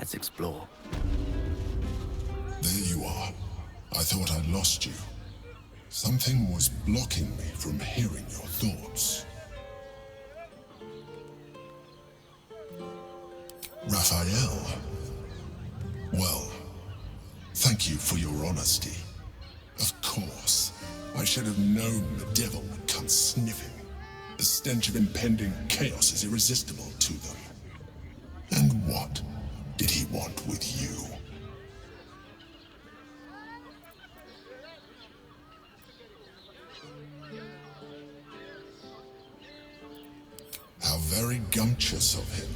Let's explore. There you are. I thought I'd lost you. Something was blocking me from hearing your thoughts. Raphael. Well, thank you for your honesty. Of course, I should have known the devil would come sniffing. The stench of impending chaos is irresistible to them. And what did he want with you? How very gumptious of him.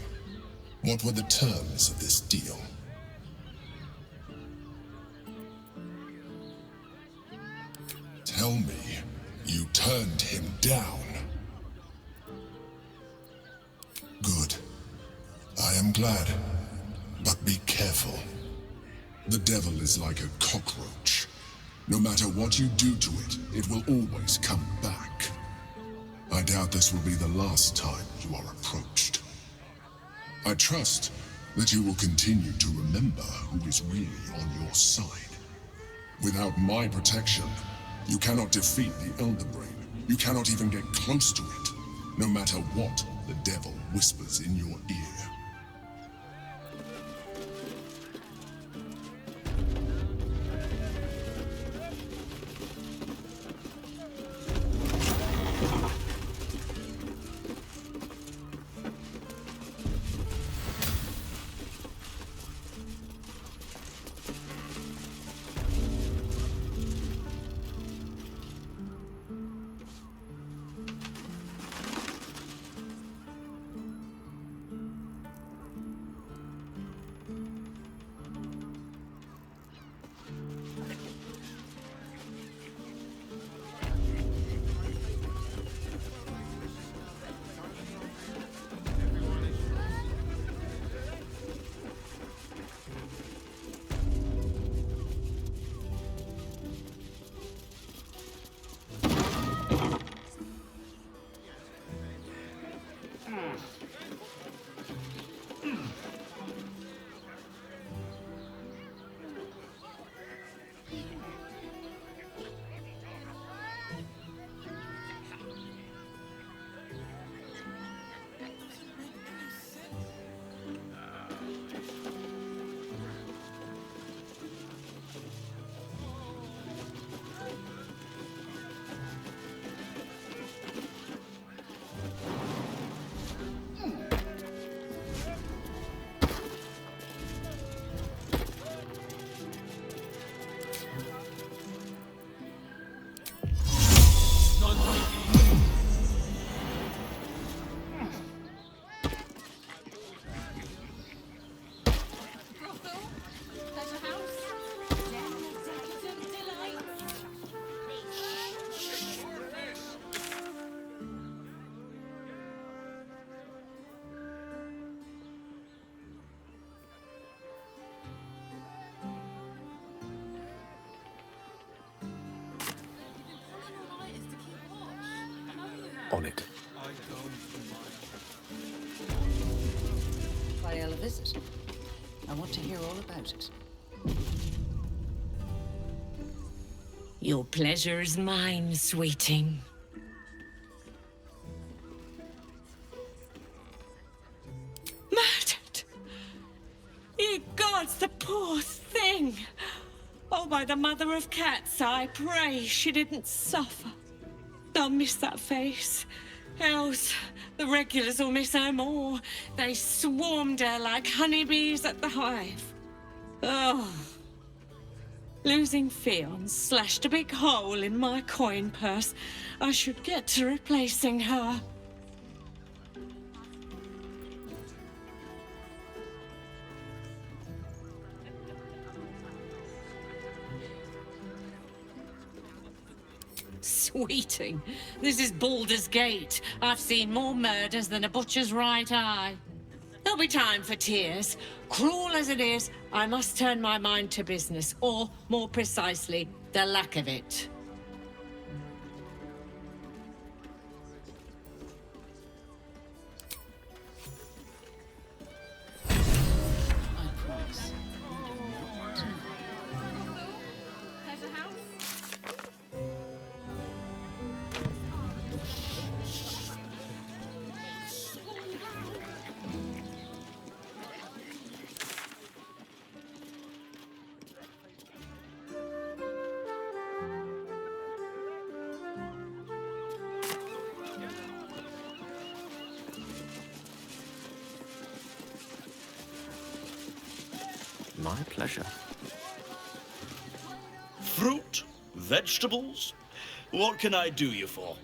What were the terms of this deal? Tell me, you turned him down. Good. I am glad. But be careful. The devil is like a cockroach. No matter what you do to it, it will always come back. I doubt this will be the last time you are approached. I trust that you will continue to remember who is really on your side. Without my protection, you cannot defeat the Elder Brain. You cannot even get close to it, no matter what the devil whispers in your ear. On it. I'll visit. I want to hear all about it. Your pleasure is mine, sweeting. Murdered! Ye gods, the poor thing! Oh, by the mother of cats, I pray she didn't suffer. They'll miss that face. Else, the regulars will miss her more. They swarmed her like honeybees at the hive. Oh. Losing Fionn slashed a big hole in my coin purse. I should get to replacing her. Sweeting, this is Baldur's Gate. I've seen more murders than a butcher's right eye. There'll be time for tears. Cruel as it is, I must turn my mind to business, or, more precisely, the lack of it. I promise. My pleasure. Fruit? Vegetables? What can I do you for?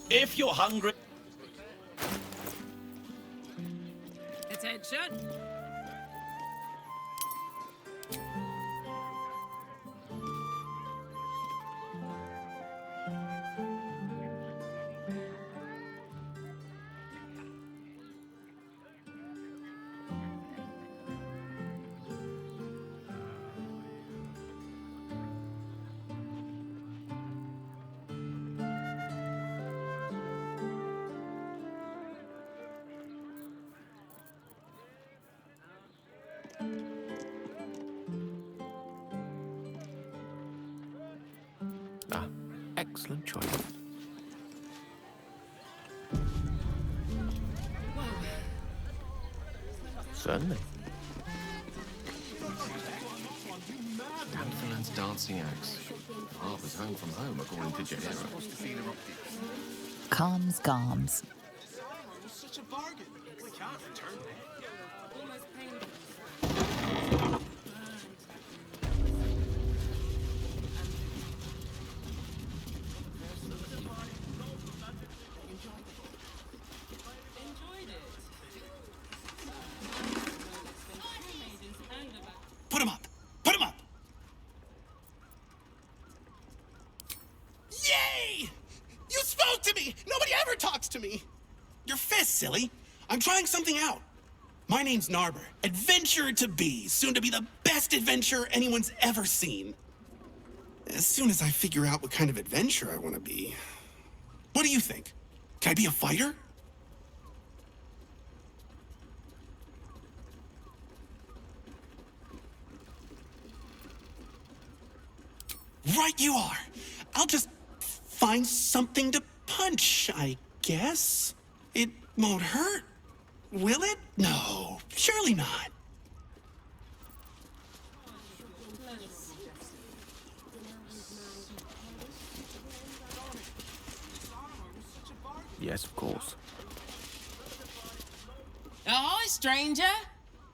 If you're hungry... Attention! Ah, excellent choice. Certainly. Danthorland's dancing axe. Harper's home from home, according to Jahira. Calms Garms. Such a bargain. We can't return it. Put him up! Put him up! Yay! You spoke to me! Nobody ever talks to me! Your fist, silly. I'm trying something out. My name's Narber, adventurer to be, soon to be the best adventurer anyone's ever seen. As soon as I figure out what kind of adventurer I want to be. What do you think? Can I be a fighter? Right you are. I'll just find something to punch, I guess. It won't hurt, will it? No, surely not. Yes, of course. Hi, stranger.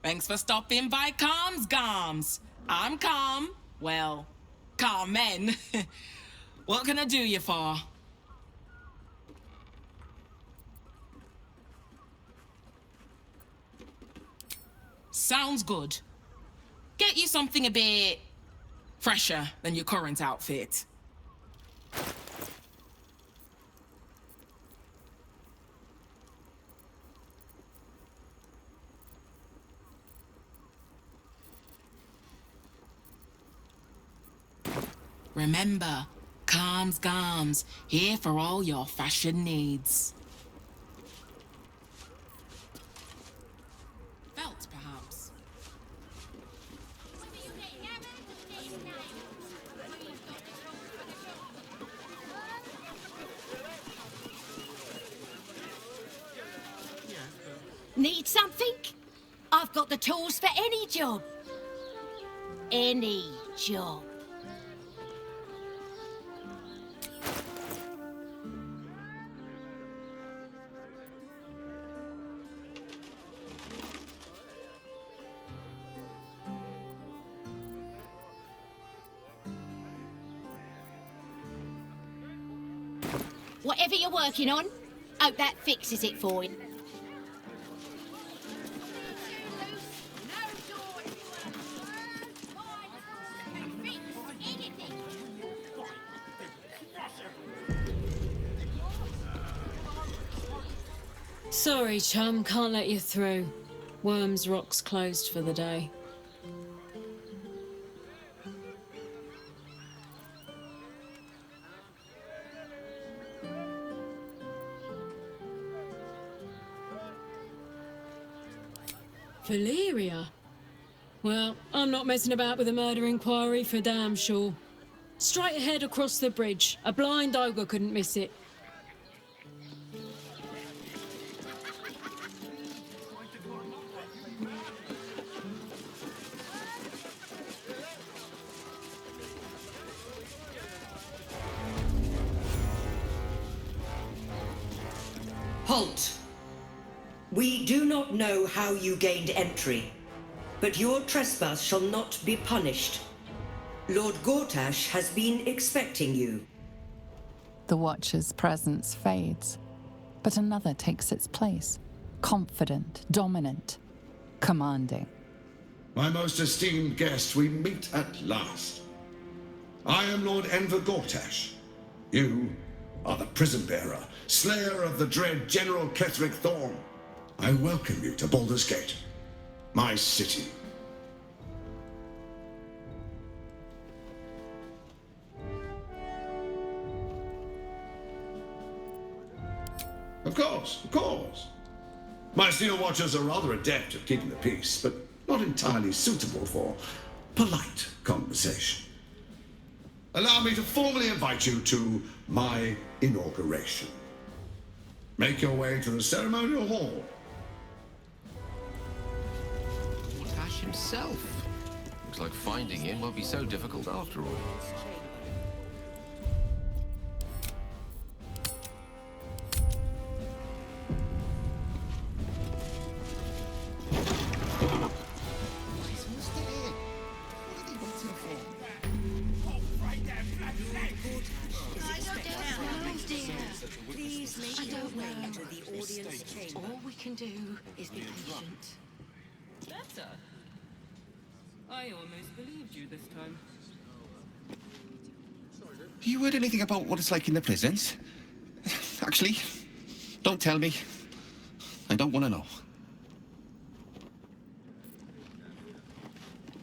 Thanks for stopping by Calm's Garms. I'm Calm. Well, Carmen. What can I do you for? Sounds good. Get you something a bit fresher than your current outfit. Remember, Calm's Garms, here for all your fashion needs. Belt, perhaps? Need something? I've got the tools for any job. Any job. Whatever you're working on, hope that fixes it for you. Sorry, chum, can't let you through. Worms Rock's closed for the day. Valeria? Well, I'm not messing about with a murder inquiry for damn sure. Straight ahead across the bridge. A blind ogre couldn't miss it. Halt! We do not know how you gained entry, but your trespass shall not be punished. Lord Gortash has been expecting you. The Watcher's presence fades, but another takes its place. Confident, dominant, commanding. My most esteemed guest, we meet at last. I am Lord Enver Gortash. You are the prison bearer, slayer of the dread General Ketheric Thorn. I welcome you to Baldur's Gate, my city. Of course. My Steel Watchers are rather adept at keeping the peace, but not entirely suitable for polite conversation. Allow me to formally invite you to my inauguration. Make your way to the ceremonial hall. Gortash himself. Looks like finding him won't be so difficult after all. All we can do is be patient. Better. I almost believed you this time. You heard anything about what it's like in the prisons? Actually, don't tell me. I don't want to know.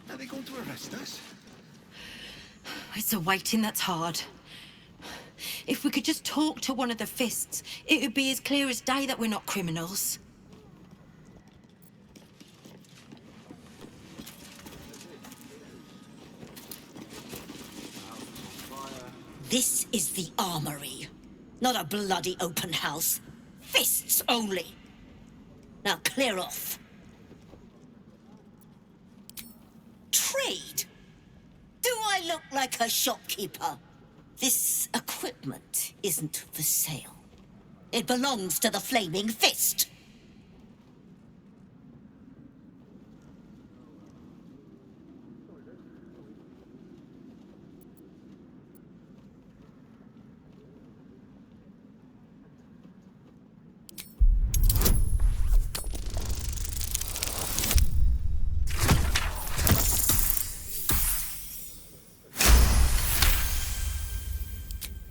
Are they going to arrest us? It's the waiting that's hard. If we could just talk to one of the fists, it would be as clear as day that we're not criminals. This is the armory, not a bloody open house. Fists only. Now clear off. Trade? Do I look like a shopkeeper? This equipment isn't for sale. It belongs to the Flaming Fist.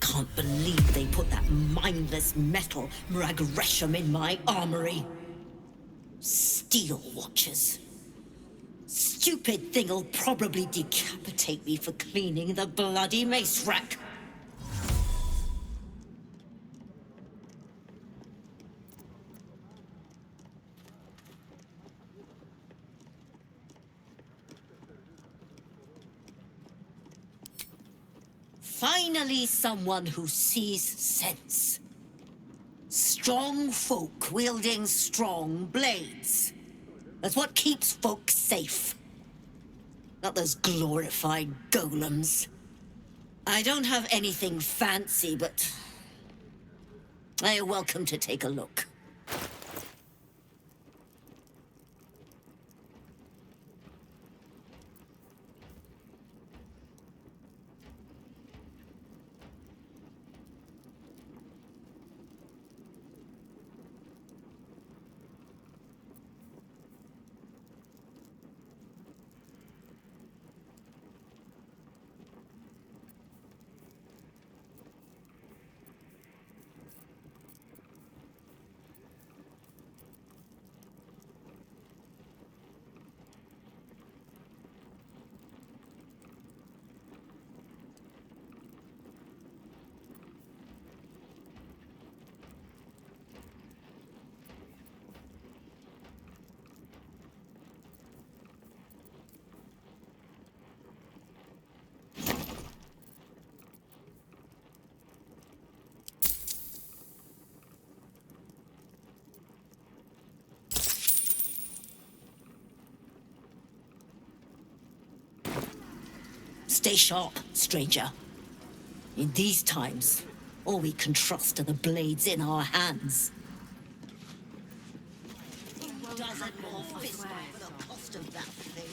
Can't believe they put that mindless metal Mragresham in my armory. Steel watchers. Stupid thing'll probably decapitate me for cleaning the bloody mace rack. Finally, someone who sees sense. Strong folk wielding strong blades. That's what keeps folk safe. Not those glorified golems. I don't have anything fancy, but you're welcome to take a look. Stay sharp, stranger. In these times, all we can trust are the blades in our hands. Doesn't more fist fight for the cost of that thing.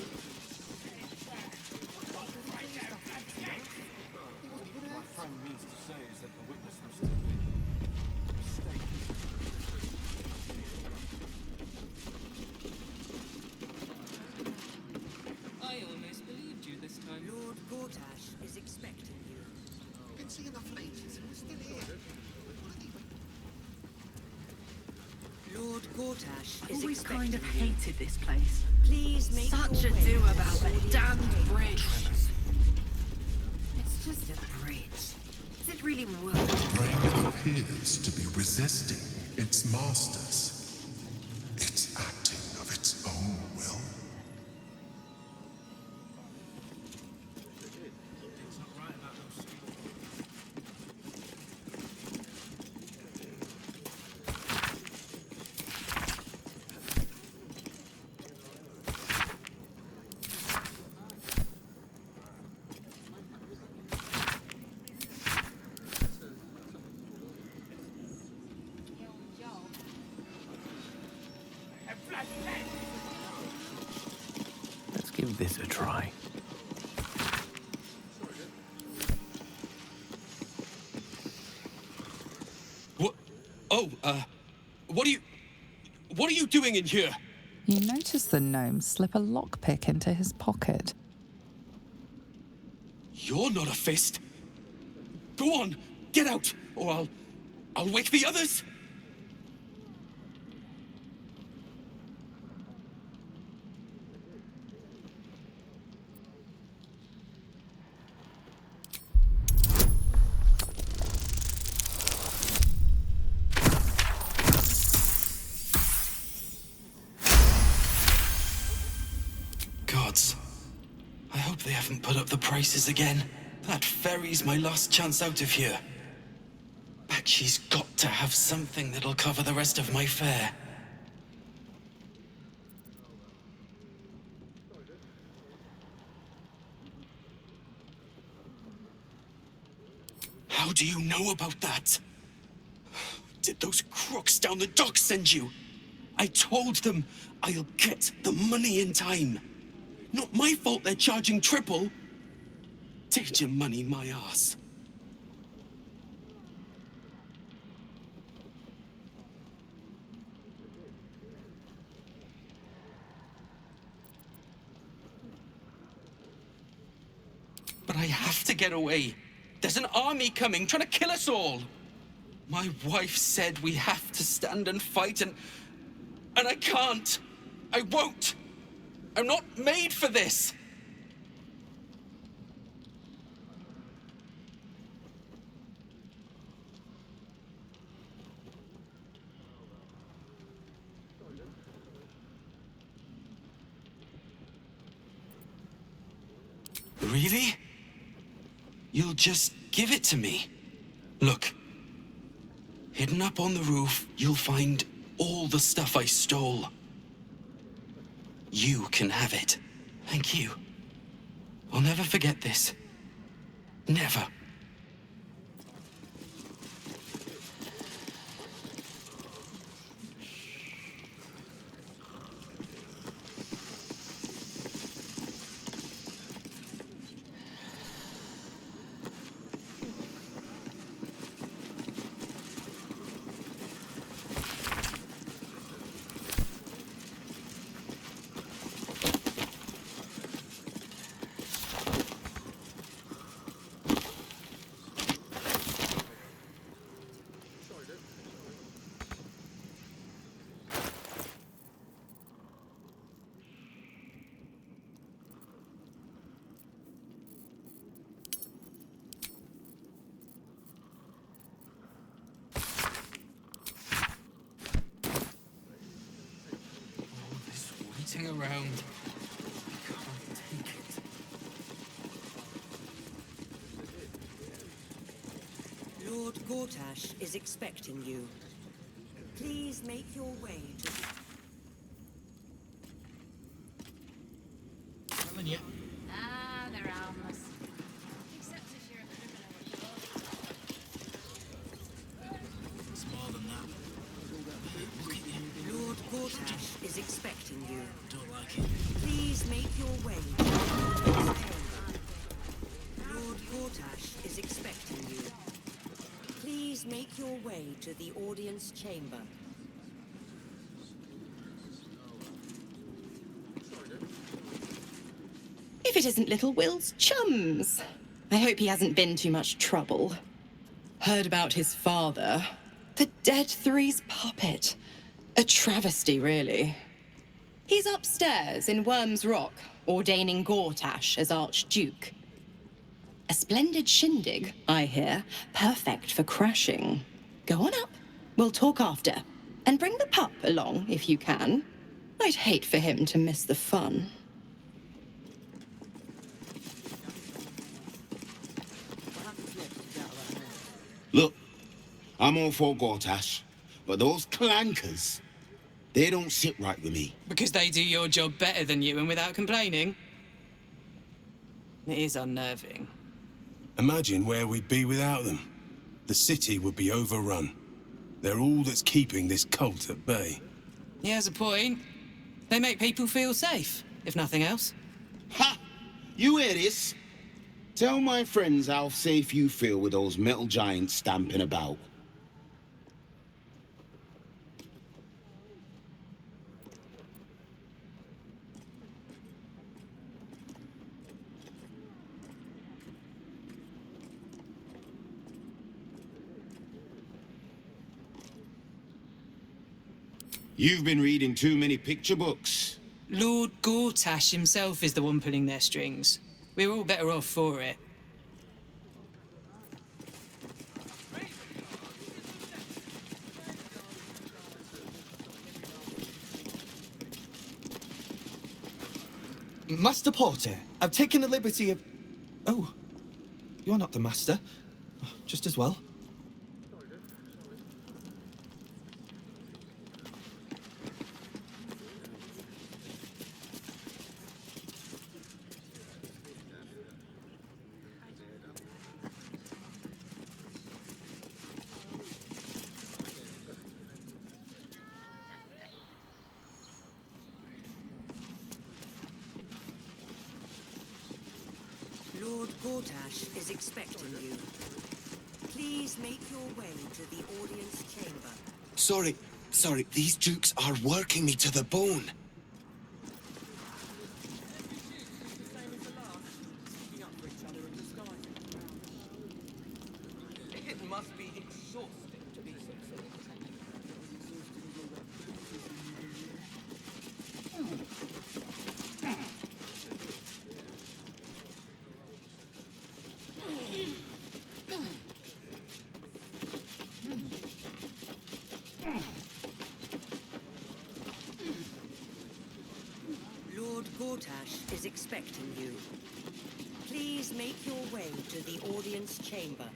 What my friend means to say is that the witness must have been mistaken. I almost believed you this time. Lord Gortash is expecting you. Been seeing the flames. We're still here. Lord Gortash is Always expecting kind of you. hated this place. Please make Such your a way do to about the that damned bridge. It's just a bridge. Is it really worth it? Brain appears to be resisting its masters. It's acting of its own will. Let's give this a try. What? Oh, what are you doing in here? You notice the gnome slip a lockpick into his pocket. You're not a fist. Go on, get out, or I'll wake the others. Gods, I hope they haven't put up the prices again. That ferry's my last chance out of here. But she's got to have something that'll cover the rest of my fare. How do you know about that? Did those crooks down the dock send you? I told them I'll get the money in time. Not my fault they're charging triple. Take your money, my ass. But I have to get away. There's an army coming, trying to kill us all. My wife said we have to stand and fight, and I can't. I won't. I'm not made for this. Really? You'll just give it to me? Look. Hidden up on the roof, you'll find all the stuff I stole. You can have it. Thank you. I'll never forget this. Never. Around. I can't take it. Lord Gortash is expecting you. Please make your way to... Telling you. Ah, they're harmless. Except if you're a criminal. It's more than that. Look at you. Lord Gortash is expecting you. Don't like it. Please make your way to the audience chamber. Lord Gortash is expecting you. Please make your way to the audience chamber. If it isn't little Will's chums. I hope he hasn't been too much trouble. Heard about his father. The Dead Three's puppet. A travesty, really. He's upstairs in Worm's Rock, ordaining Gortash as Archduke. A splendid shindig, I hear. Perfect for crashing. Go on up. We'll talk after. And bring the pup along, if you can. I'd hate for him to miss the fun. Look, I'm all for Gortash, but those clankers, they don't sit right with me. Because they do your job better than you and without complaining? It is unnerving. Imagine where we'd be without them. The city would be overrun. They're all that's keeping this cult at bay. He has a point. They make people feel safe, if nothing else. Ha! You hear this? Tell my friends how safe you feel with those metal giants stamping about. You've been reading too many picture books. Lord Gortash himself is the one pulling their strings. We're all better off for it. Master Porter, I've taken the liberty of... Oh. You're not the master. Just as well. Lord Gortash is expecting you. Please make your way to the audience chamber. Sorry, these dukes are working me to the bone. It must be exhausting to be Lord Gortash is expecting you. Please make your way to the audience chamber.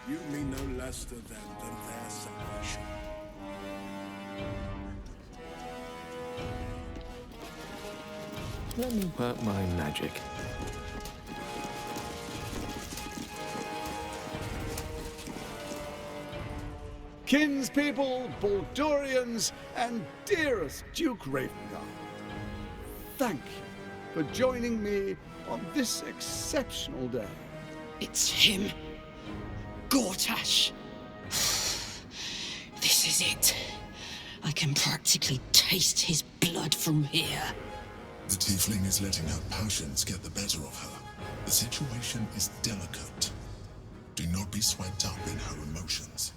You mean no less to them than their salvation. Let me work my magic. Kinspeople, Baldurians, and dearest Duke Ravengard, thank you for joining me on this exceptional day. It's him. Gortash. This is it. I can practically taste his blood from here. The tiefling is letting her passions get the better of her. The situation is delicate. Do not be swept up in her emotions.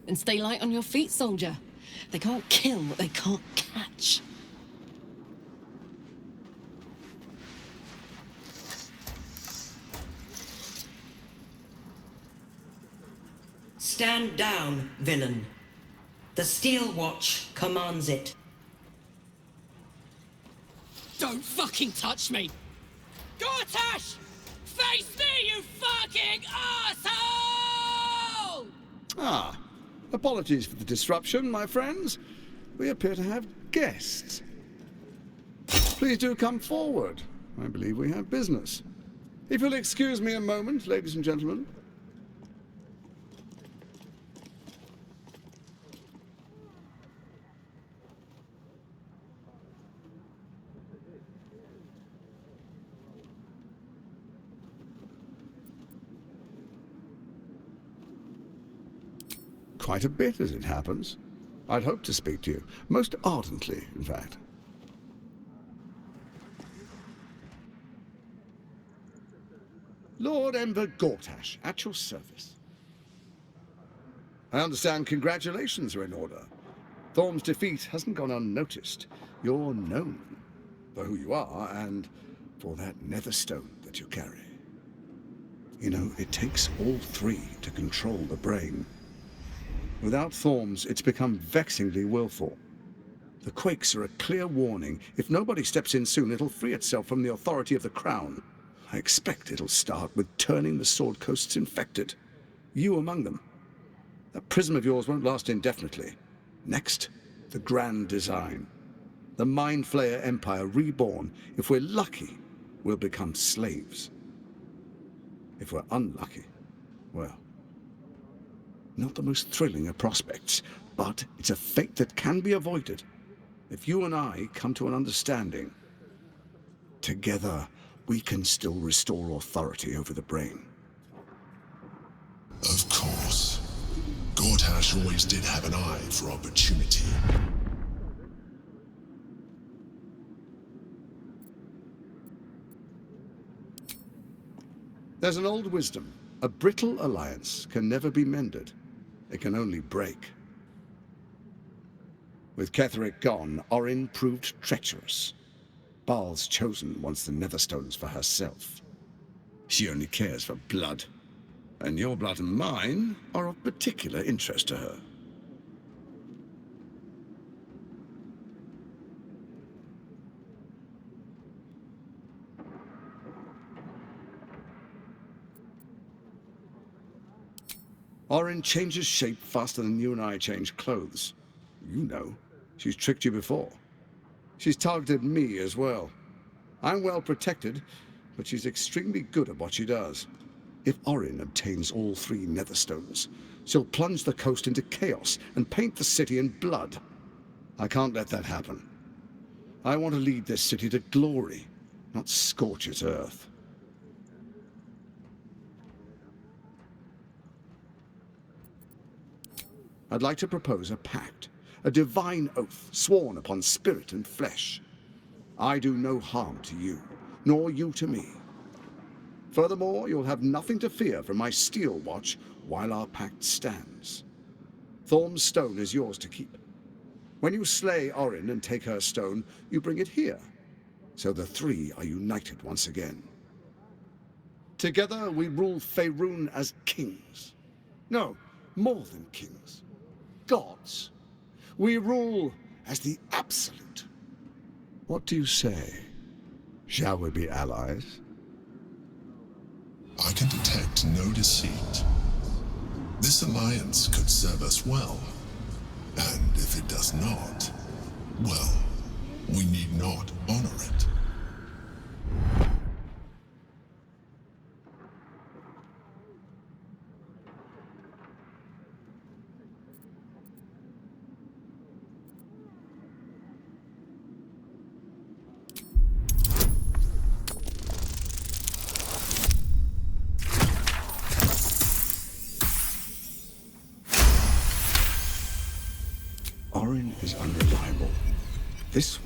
And stay light on your feet, soldier. They can't kill what they can't catch. Stand down, villain. The Steel Watch commands it. Don't fucking touch me! Gortash! Face me, you fucking asshole! Ah, apologies for the disruption, my friends. We appear to have guests. Please do come forward. I believe we have business. If you'll excuse me a moment, ladies and gentlemen. Quite a bit, as it happens. I'd hoped to speak to you, most ardently, in fact. Lord Enver Gortash, at your service. I understand congratulations are in order. Thorm's defeat hasn't gone unnoticed. You're known for who you are and for that nether stone that you carry. You know, it takes all three to control the brain. Without Thorms, it's become vexingly willful. The quakes are a clear warning. If nobody steps in soon, it'll free itself from the authority of the crown. I expect it'll start with turning the Sword Coasts infected. You among them. That prism of yours won't last indefinitely. Next, the grand design. The Mind Flayer Empire reborn. If we're lucky, we'll become slaves. If we're unlucky, well, not the most thrilling of prospects, but it's a fate that can be avoided. If you and I come to an understanding, together we can still restore authority over the brain. Of course. Gortash always did have an eye for opportunity. There's an old wisdom. A brittle alliance can never be mended. It can only break. With Ketheric gone, Orin proved treacherous. Baal's chosen wants the Netherstones for herself. She only cares for blood. And your blood and mine are of particular interest to her. Orin changes shape faster than you and I change clothes. You know, she's tricked you before. She's targeted me as well. I'm well protected, but she's extremely good at what she does. If Orin obtains all 3 Netherstones, she'll plunge the coast into chaos and paint the city in blood. I can't let that happen. I want to lead this city to glory, not scorch its earth. I'd like to propose a pact, a divine oath sworn upon spirit and flesh. I do no harm to you, nor you to me. Furthermore, you'll have nothing to fear from my steel watch while our pact stands. Thorm's stone is yours to keep. When you slay Orin and take her stone, you bring it here, so the 3 are united once again. Together we rule Faerun as kings. No, more than kings. Gods. We rule as the absolute. What do you say? Shall we be allies? I can detect no deceit. This alliance could serve us well. And if it does not, well, we need not honor it. Orin is unreliable. This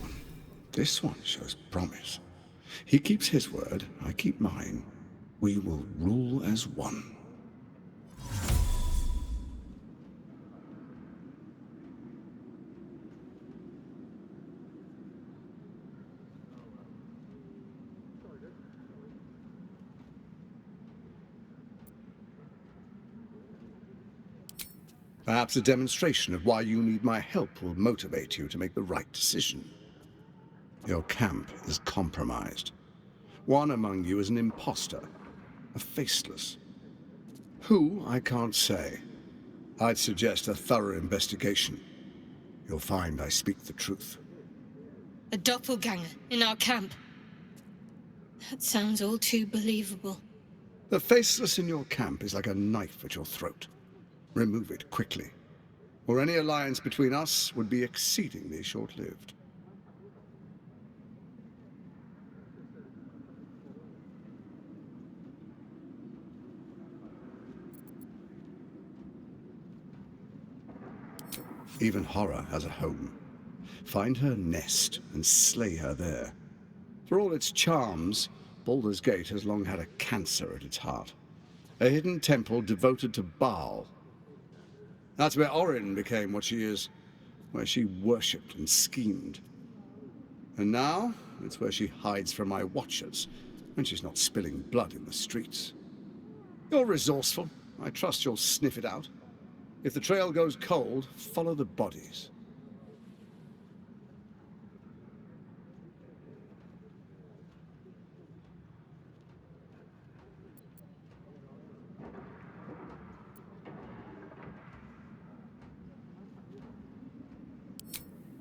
one shows promise. He keeps his word, I keep mine. We will rule as one. Perhaps a demonstration of why you need my help will motivate you to make the right decision. Your camp is compromised. One among you is an imposter, a faceless. Who, I can't say. I'd suggest a thorough investigation. You'll find I speak the truth. A doppelganger in our camp. That sounds all too believable. The faceless in your camp is like a knife at your throat. Remove it quickly, or any alliance between us would be exceedingly short-lived. Even horror has a home. Find her nest and slay her there. For all its charms, Baldur's Gate has long had a cancer at its heart. A hidden temple devoted to Baal. That's where Orin became what she is, where she worshipped and schemed. And now, it's where she hides from my watchers, when she's not spilling blood in the streets. You're resourceful. I trust you'll sniff it out. If the trail goes cold, follow the bodies.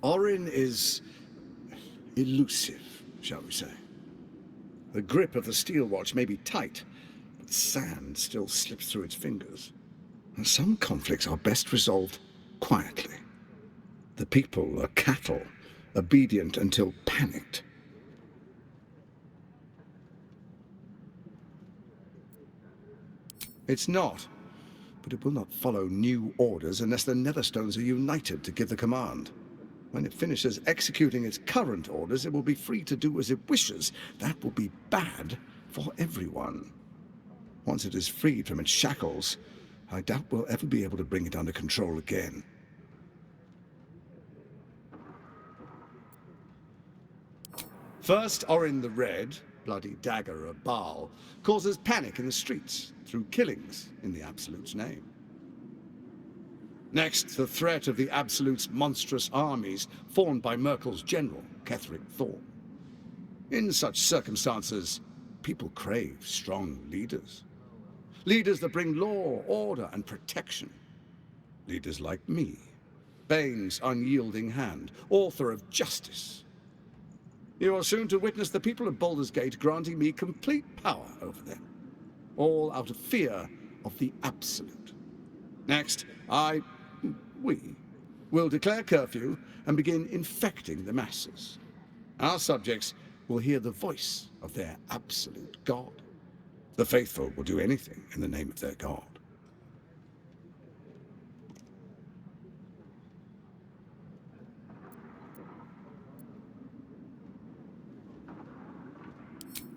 Orin is elusive, shall we say. The grip of the steel watch may be tight, but sand still slips through its fingers. And some conflicts are best resolved quietly. The people are cattle, obedient until panicked. It's not, but it will not follow new orders unless the Netherstones are united to give the command. When it finishes executing its current orders, it will be free to do as it wishes. That will be bad for everyone. Once it is freed from its shackles, I doubt we'll ever be able to bring it under control again. First, Orin the Red, bloody dagger of Baal, causes panic in the streets through killings in the Absolute's name. Next, the threat of the Absolute's monstrous armies formed by Merkel's general, Ketheric Thorm. In such circumstances, people crave strong leaders. Leaders that bring law, order, and protection. Leaders like me, Bane's unyielding hand, author of justice. You are soon to witness the people of Baldur's Gate granting me complete power over them, all out of fear of the Absolute. Next, we will declare curfew and begin infecting the masses. Our subjects will hear the voice of their absolute God. The faithful will do anything in the name of their God.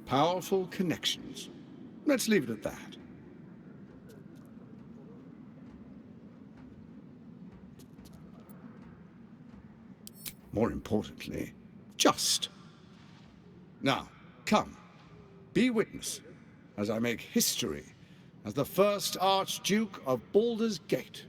Powerful connections. Let's leave it at that. More importantly, just. Now, come, be witness as I make history as the first Archduke of Baldur's Gate.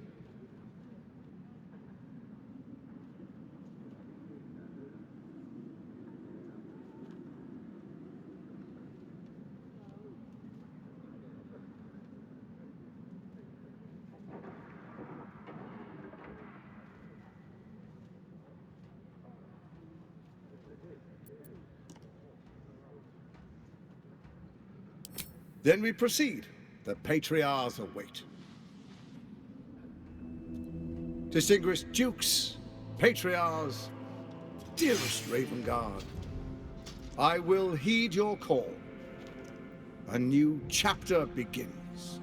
Then we proceed. The Patriarchs await. Distinguished Dukes, Patriarchs, dearest Ravengard, I will heed your call. A new chapter begins.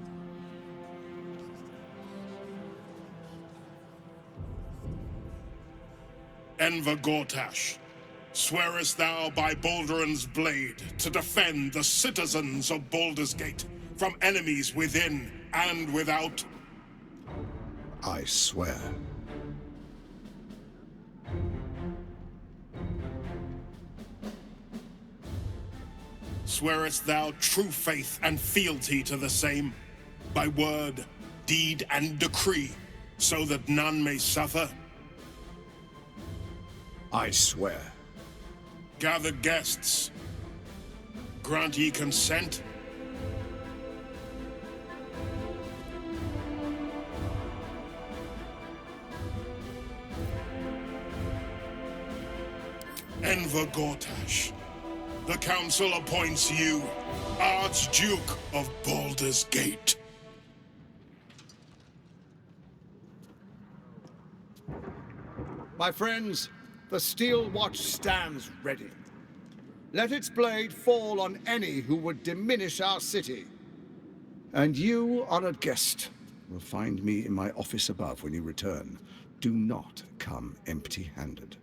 Enver Gortash, swearest thou by Balduran's blade to defend the citizens of Baldur's Gate from enemies within and without? I swear. Swearest thou true faith and fealty to the same, by word, deed, and decree, so that none may suffer? I swear. Gather guests. Grant ye consent? Enver Gortash, the Council appoints you Archduke of Baldur's Gate. My friends, the Steel Watch stands ready. Let its blade fall on any who would diminish our city. And you, honored guest, will find me in my office above when you return. Do not come empty-handed.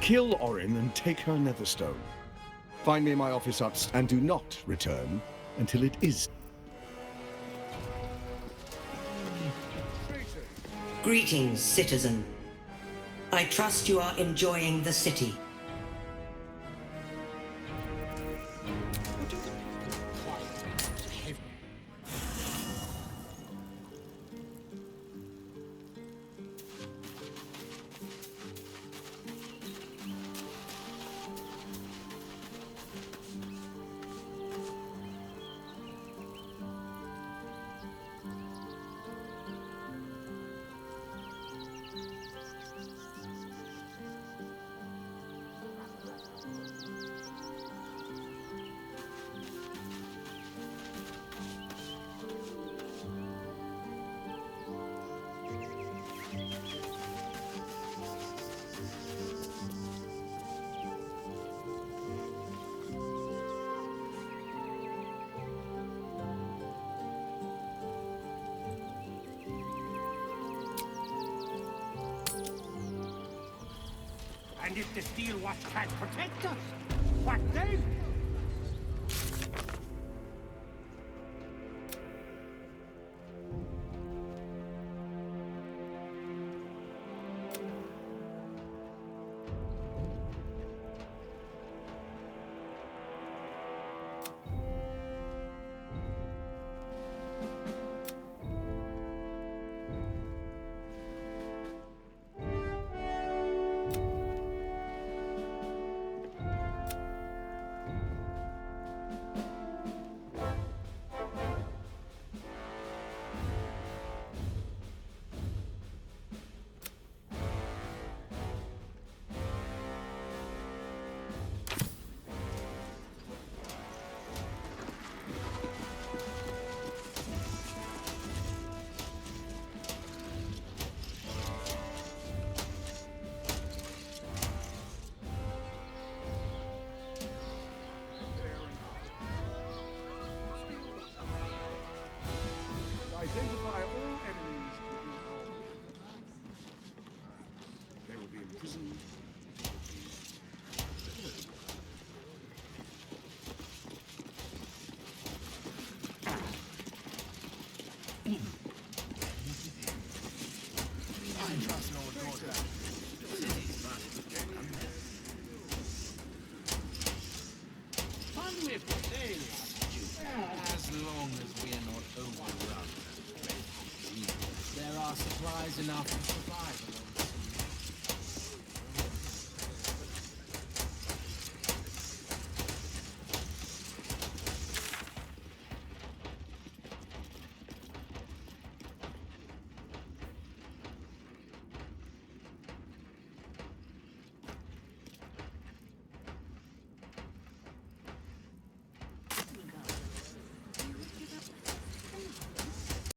Kill Orin and take her Netherstone. Find me in my office upstairs and do not return until it is. Greetings, citizen. I trust you are enjoying the city. And if the steel watch can't protect us, what then? Identify all enemies within our range. They will be imprisoned. I trust Lord Gortash. As long as we are not overrun. There are supplies enough to survive along